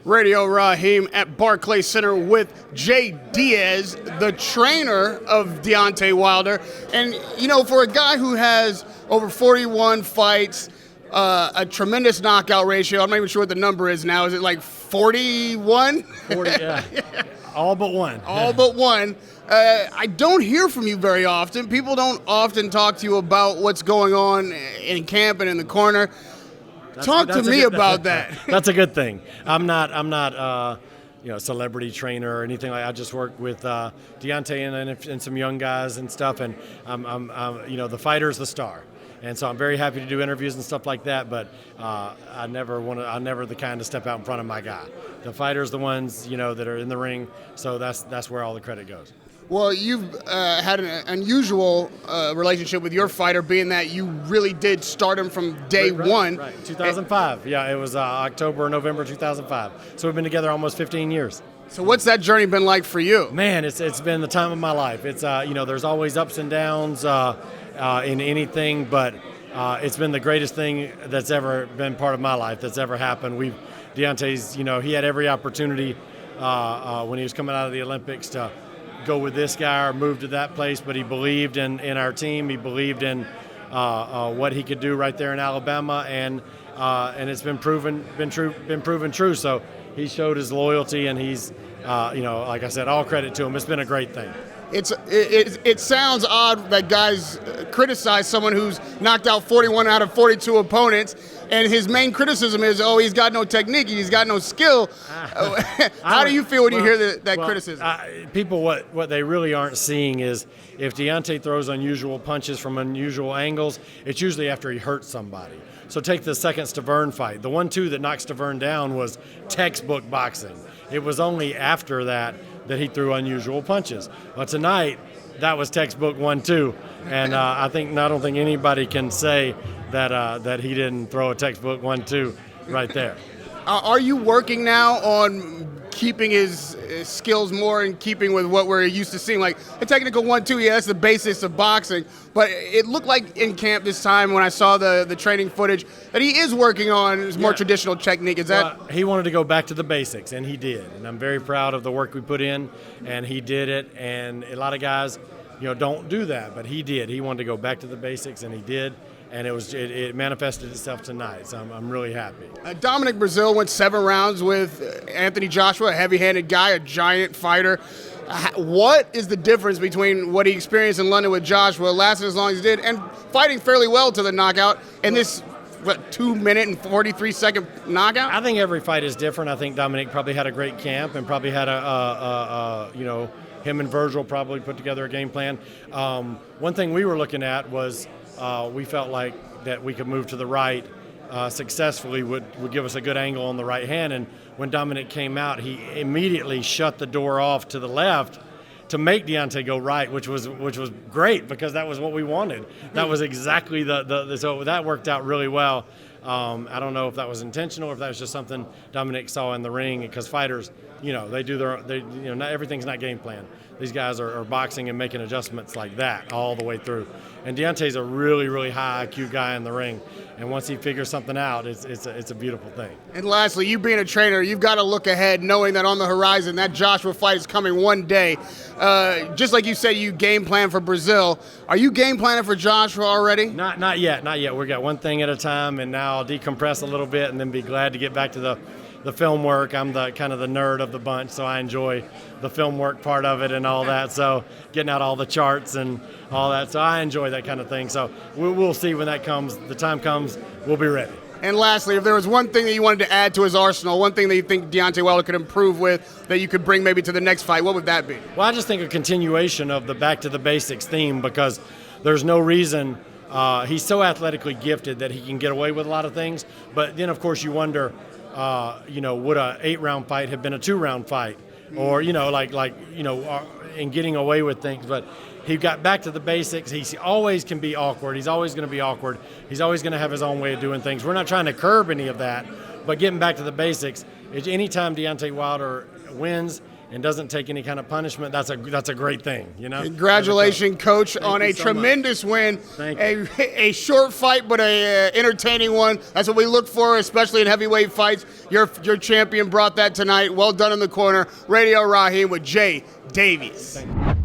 Radio Rahim at Barclays Center with Jay Deas, the trainer of Deontay Wilder. And, you know, for a guy who has over 41 fights, a tremendous knockout ratio, I'm not even sure what the number is now. Is it like 41? 40, yeah. All but one. All but one. I don't hear from you very often. People don't often talk to you about what's going on in camp and in the corner. Talk to me about that. That's a good thing. I'm not celebrity trainer or anything like that. I just work with Deontay and some young guys and stuff, and I'm the fighter's the star. And so I'm very happy to do interviews and stuff like that, but I'm never the kind to step out in front of my guy. The fighters, the ones, that are in the ring, so that's where all the credit goes. Well, you've had an unusual relationship with your fighter, being that you really did start him from day one. Right, 2005. Yeah, it was October or November 2005. So we've been together almost 15 years. So what's that journey been like for you? Man, it's been the time of my life. It's there's always ups and downs in anything, but it's been the greatest thing that's ever been part of my life that's ever happened. Deontay's, he had every opportunity when he was coming out of the Olympics to go with this guy or move to that place, but he believed in our team. He believed in what he could do right there in Alabama, and it's been proven true. So he showed his loyalty, and he's like I said, all credit to him. It's been a great thing. It sounds odd that guys criticize someone who's knocked out 41 out of 42 opponents, and his main criticism is, he's got no technique, he's got no skill. How do you feel when you hear that criticism? People, what they really aren't seeing is if Deontay throws unusual punches from unusual angles, it's usually after he hurts somebody. So take the second Stavern fight. The 1-2 that knocked Stavern down was textbook boxing. It was only after that he threw unusual punches. But tonight, that was textbook 1-2, and I don't think anybody can say that he didn't throw a textbook 1-2 right there. Are you working now on keeping his skills more in keeping with what we're used to seeing? Like a technical 1-2, that's the basis of boxing. But it looked like in camp this time when I saw the training footage that he is working on his more traditional technique. Is that? He wanted to go back to the basics, and he did. And I'm very proud of the work we put in, and he did it. And a lot of guys, don't do that, but he did. He wanted to go back to the basics, and he did. And it manifested itself tonight, so I'm really happy. Dominic Breazeale went 7 rounds with Anthony Joshua, a heavy-handed guy, a giant fighter. What is the difference between what he experienced in London with Joshua, lasting as long as he did, and fighting fairly well to the knockout, and this 2-minute and 43-second knockout? I think every fight is different. I think Dominic probably had a great camp and probably had him and Virgil probably put together a game plan. One thing we were looking at was we felt like that we could move to the right successfully would give us a good angle on the right hand. And when Dominic came out, he immediately shut the door off to the left to make Deontay go right, which was great because that was what we wanted. That was exactly so that worked out really well. I don't know if that was intentional or if that was just something Dominic saw in the ring, because fighters, not everything's not game plan. These guys are boxing and making adjustments like that all the way through. And Deontay's a really, really high IQ guy in the ring. And once he figures something out, it's a beautiful thing. And lastly, you being a trainer, you've got to look ahead knowing that on the horizon, that Joshua fight is coming one day. Just like you said, you game plan for Breazeale. Are you game planning for Joshua already? Not yet. We've got one thing at a time, and now I'll decompress a little bit and then be glad to get back to the film work. I'm the kind of the nerd of the bunch, so I enjoy the film work part of it and all that. So getting out all the charts and all that. So I enjoy that kind of thing. So we'll see when that comes. The time comes, we'll be ready. And lastly, if there was one thing that you wanted to add to his arsenal, one thing that you think Deontay Wilder could improve with, that you could bring maybe to the next fight, what would that be? Well, I just think a continuation of the back to the basics theme, because there's no reason. He's so athletically gifted that he can get away with a lot of things. But then, of course, you wonder, would a 8-round fight have been a 2-round fight? Or, in getting away with things. But he got back to the basics. He always can be awkward. He's always going to be awkward. He's always going to have his own way of doing things. We're not trying to curb any of that, but getting back to the basics. Anytime Deontay Wilder wins and doesn't take any kind of punishment, that's a great thing, you know. Congratulations, Coach, on you a so tremendous win. Thank A short fight, but a entertaining one. That's what we look for, especially in heavyweight fights. Your champion brought that tonight. Well done in the corner. Radio Rahim with Jay Davies. Thank you.